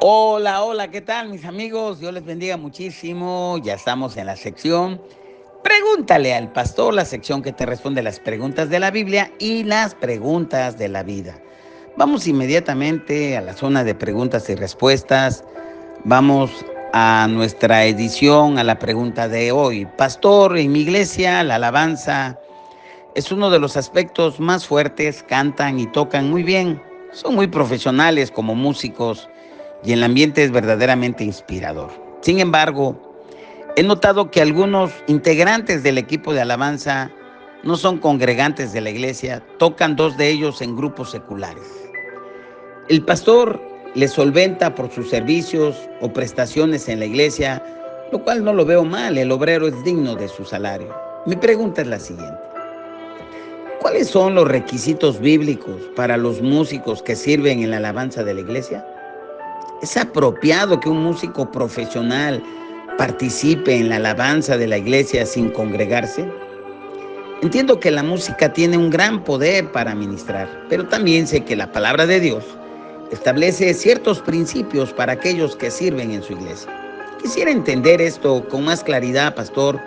Hola, hola, ¿qué tal mis amigos? Dios les bendiga muchísimo. Ya estamos en la sección Pregúntale al pastor, la sección que te responde las preguntas de la Biblia y las preguntas de la vida. Vamos inmediatamente a la zona de preguntas y respuestas. Vamos a nuestra edición, a la pregunta de hoy. Pastor, en mi iglesia la alabanza es uno de los aspectos más fuertes, cantan y tocan muy bien. Son muy profesionales como músicos y el ambiente es verdaderamente inspirador. Sin embargo, he notado que algunos integrantes del equipo de alabanza no son congregantes de la iglesia, tocan dos de ellos en grupos seculares. El pastor les solventa por sus servicios o prestaciones en la iglesia, lo cual no lo veo mal, el obrero es digno de su salario. Mi pregunta es la siguiente. ¿Cuáles son los requisitos bíblicos para los músicos que sirven en la alabanza de la iglesia? ¿Es apropiado que un músico profesional participe en la alabanza de la iglesia sin congregarse? Entiendo que la música tiene un gran poder para ministrar, pero también sé que la palabra de Dios establece ciertos principios para aquellos que sirven en su iglesia. Quisiera entender esto con más claridad, pastor,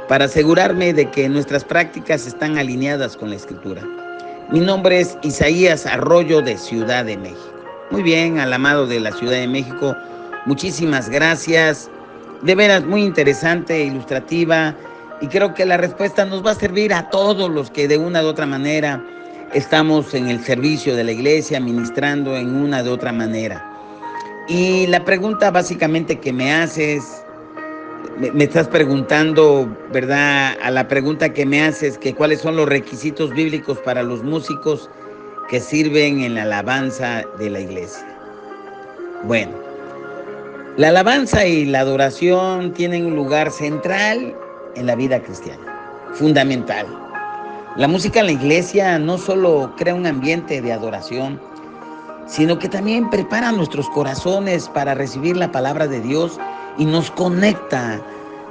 para asegurarme de que nuestras prácticas están alineadas con la Escritura. Mi nombre es Isaías Arroyo de Ciudad de México. Muy bien, al amado de la Ciudad de México, muchísimas gracias. De veras, muy interesante, ilustrativa, y creo que la respuesta nos va a servir a todos los que de una u otra manera estamos en el servicio de la iglesia, ministrando en una de otra manera. Y la pregunta básicamente que me haces, me estás preguntando, ¿verdad? A la pregunta que me haces, que cuáles son los requisitos bíblicos para los músicos que sirven en la alabanza de la iglesia. Bueno, la alabanza y la adoración tienen un lugar central en la vida cristiana, fundamental. La música en la iglesia no solo crea un ambiente de adoración, sino que también prepara nuestros corazones para recibir la palabra de Dios y nos conecta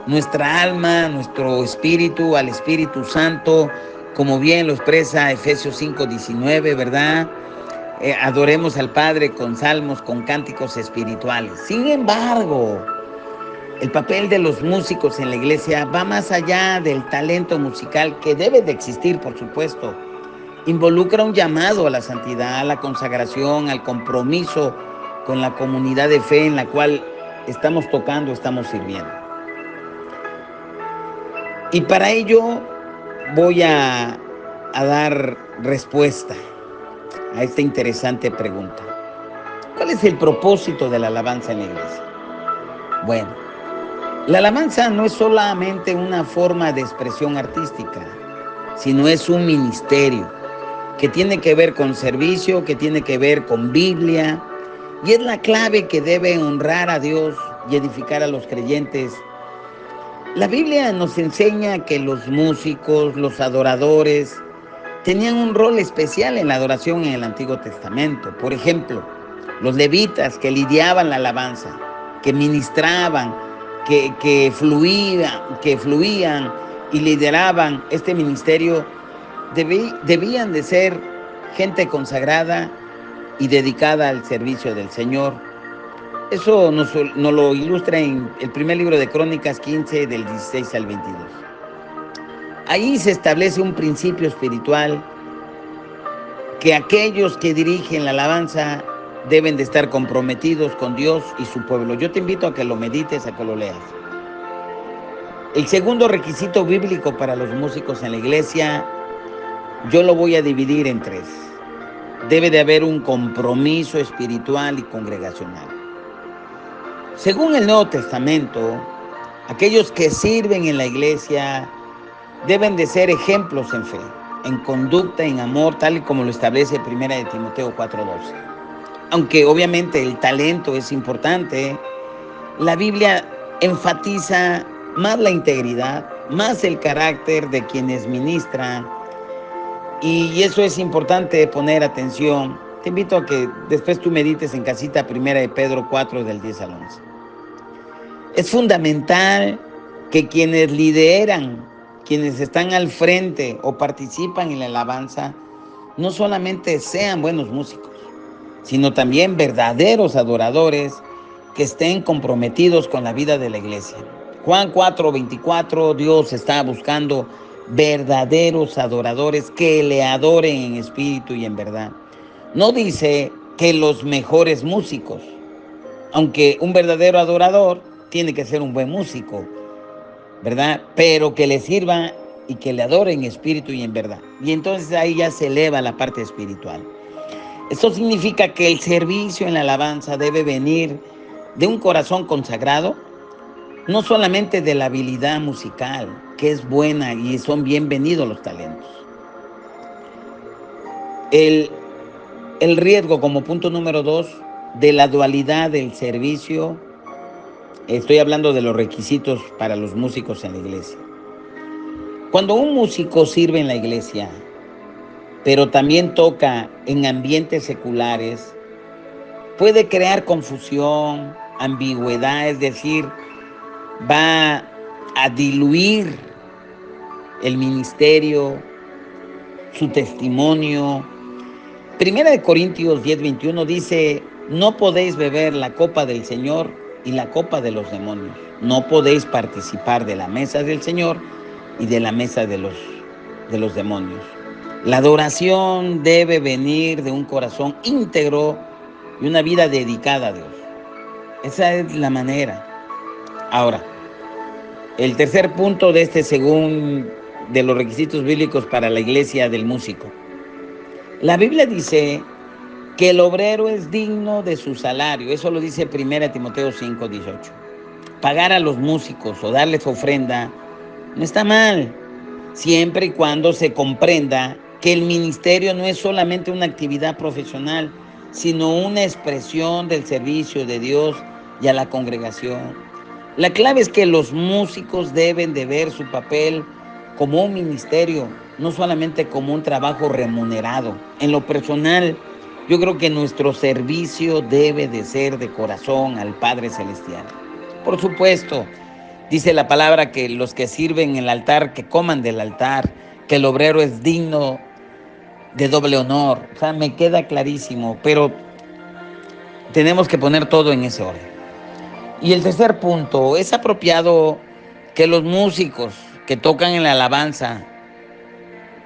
nuestra alma, nuestro espíritu al Espíritu Santo, como bien lo expresa Efesios 5:19, ¿verdad? Adoremos al Padre con salmos, con cánticos espirituales. Sin embargo, el papel de los músicos en la iglesia va más allá del talento musical que debe de existir, por supuesto. Involucra un llamado a la santidad, a la consagración, al compromiso con la comunidad de fe en la cual estamos tocando, estamos sirviendo. Y para ello voy a dar respuesta a esta interesante pregunta. ¿Cuál es el propósito de la alabanza en la iglesia? Bueno, la alabanza no es solamente una forma de expresión artística, sino es un ministerio que tiene que ver con servicio, que tiene que ver con Biblia, y es la clave que debe honrar a Dios y edificar a los creyentes. La Biblia nos enseña que los músicos, los adoradores, tenían un rol especial en la adoración en el Antiguo Testamento. Por ejemplo, los levitas que lidiaban la alabanza, que ministraban, que fluían y lideraban este ministerio, debían de ser gente consagrada y dedicada al servicio del Señor. Eso nos lo ilustra en el primer libro de Crónicas 15, del 16 al 22. Ahí se establece un principio espiritual que aquellos que dirigen la alabanza deben de estar comprometidos con Dios y su pueblo. Yo te invito a que lo medites, a que lo leas. El segundo requisito bíblico para los músicos en la iglesia, yo lo voy a dividir en tres. Debe de haber un compromiso espiritual y congregacional. Según el Nuevo Testamento, aquellos que sirven en la iglesia deben de ser ejemplos en fe, en conducta, en amor, tal y como lo establece 1 de Timoteo 4:12. Aunque obviamente el talento es importante, la Biblia enfatiza más la integridad, más el carácter de quienes ministran, y eso es importante poner atención. Te invito a que después tú medites en casita 1 de Pedro 4, del 10 al 11. Es fundamental que quienes lideran, quienes están al frente o participan en la alabanza, no solamente sean buenos músicos, sino también verdaderos adoradores que estén comprometidos con la vida de la iglesia. Juan 4:24, Dios está buscando verdaderos adoradores que le adoren en espíritu y en verdad. No dice que los mejores músicos, aunque un verdadero adorador tiene que ser un buen músico, ¿verdad? Pero que le sirva y que le adore en espíritu y en verdad. Y entonces ahí ya se eleva la parte espiritual. Esto significa que el servicio en la alabanza debe venir de un corazón consagrado, no solamente de la habilidad musical, que es buena y son bienvenidos los talentos. El, el riesgo como punto número 2 de la dualidad del servicio, estoy hablando de los requisitos para los músicos en la iglesia. Cuando un músico sirve en la iglesia, pero también toca en ambientes seculares, puede crear confusión, ambigüedad, es decir, va a diluir el ministerio, su testimonio. Primera de Corintios 10:21 dice, no podéis beber la copa del Señor y la copa de los demonios. No podéis participar de la mesa del Señor y de la mesa de los demonios. La adoración debe venir de un corazón íntegro y una vida dedicada a Dios. Esa es la manera. Ahora, el tercer punto de según de los requisitos bíblicos para la iglesia del músico. La Biblia dice que el obrero es digno de su salario. Eso lo dice 1 Timoteo 5:18. Pagar a los músicos o darles ofrenda no está mal, siempre y cuando se comprenda que el ministerio no es solamente una actividad profesional, sino una expresión del servicio de Dios y a la congregación. La clave es que los músicos deben de ver su papel como un ministerio, no solamente como un trabajo remunerado. En lo personal, yo creo que nuestro servicio debe de ser de corazón al Padre Celestial. Por supuesto, dice la palabra que los que sirven en el altar, que coman del altar, que el obrero es digno de doble honor. O sea, me queda clarísimo, pero tenemos que poner todo en ese orden. Y el tercer punto, es apropiado que los músicos que tocan en la alabanza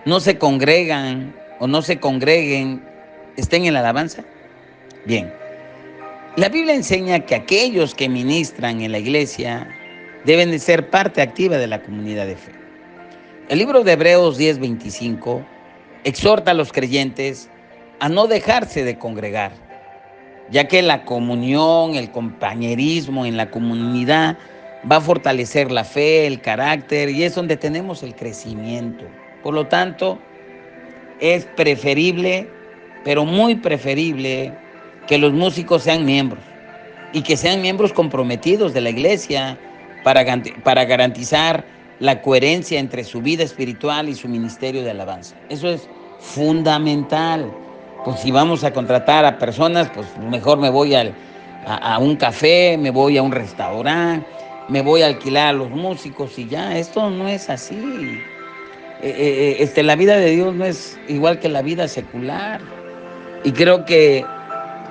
no se congregan o no se congreguen, estén en la alabanza. Bien, la Biblia enseña que aquellos que ministran en la iglesia deben de ser parte activa de la comunidad de fe. El libro de Hebreos 10:25 exhorta a los creyentes a no dejarse de congregar, ya que la comunión, el compañerismo en la comunidad va a fortalecer la fe, el carácter, y es donde tenemos el crecimiento. Por lo tanto, es preferible, pero muy preferible, que los músicos sean miembros y que sean miembros comprometidos de la iglesia para garantizar la coherencia entre su vida espiritual y su ministerio de alabanza. Eso es fundamental. Pues si vamos a contratar a personas, pues mejor me voy a un café, me voy a un restaurante, me voy a alquilar a los músicos y ya. Esto no es así. La vida de Dios no es igual que la vida secular. Y creo que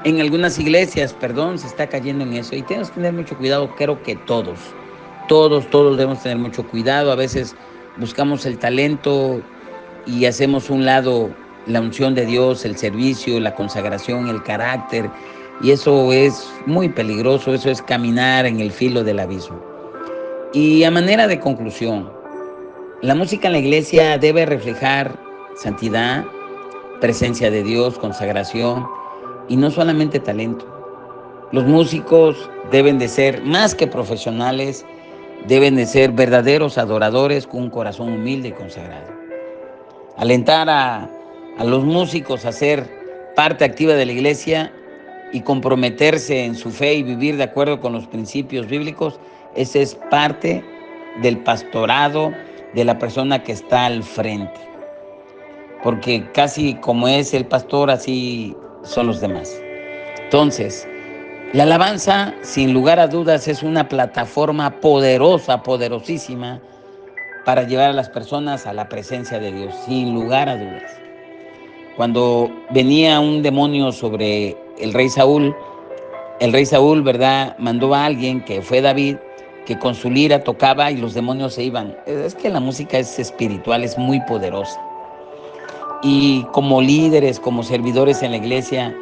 en algunas iglesias, se está cayendo en eso. Y tenemos que tener mucho cuidado, creo que todos debemos tener mucho cuidado. A veces buscamos el talento y hacemos un lado la unción de Dios, el servicio, la consagración, el carácter. Y eso es muy peligroso, eso es caminar en el filo del abismo. Y a manera de conclusión, la música en la iglesia debe reflejar santidad, presencia de Dios, consagración y no solamente talento. Los músicos deben de ser más que profesionales, deben de ser verdaderos adoradores con un corazón humilde y consagrado. Alentar a los músicos a ser parte activa de la iglesia y comprometerse en su fe y vivir de acuerdo con los principios bíblicos, ese es parte del pastorado de la persona que está al frente. Porque casi como es el pastor, así son los demás. Entonces, la alabanza, sin lugar a dudas, es una plataforma poderosa, poderosísima, para llevar a las personas a la presencia de Dios, sin lugar a dudas. Cuando venía un demonio sobre el rey Saúl, el rey Saúl, ¿verdad?, mandó a alguien, que fue David, que con su lira tocaba y los demonios se iban. Es que la música es espiritual, es muy poderosa. Y como líderes, como servidores en la iglesia,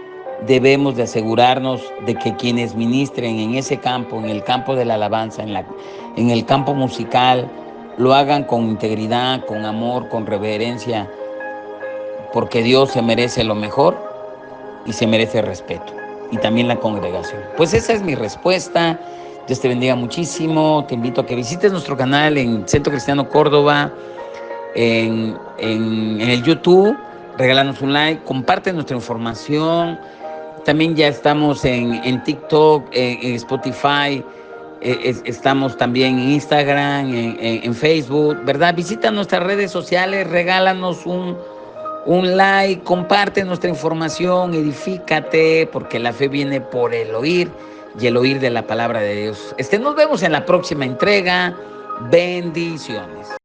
debemos de asegurarnos de que quienes ministren en ese campo, en el campo de la alabanza, en el campo musical, lo hagan con integridad, con amor, con reverencia, porque Dios se merece lo mejor y se merece respeto, y también la congregación. Pues esa es mi respuesta. Dios te bendiga muchísimo. Te invito a que visites nuestro canal en Centro Cristiano Córdoba, en el YouTube. Regálanos un like, comparte nuestra información. También ya estamos en TikTok, en Spotify, estamos también en Instagram, en Facebook, ¿verdad? Visita nuestras redes sociales, regálanos un like, comparte nuestra información, edifícate, porque la fe viene por el oír y el oír de la palabra de Dios. Nos vemos en la próxima entrega. Bendiciones.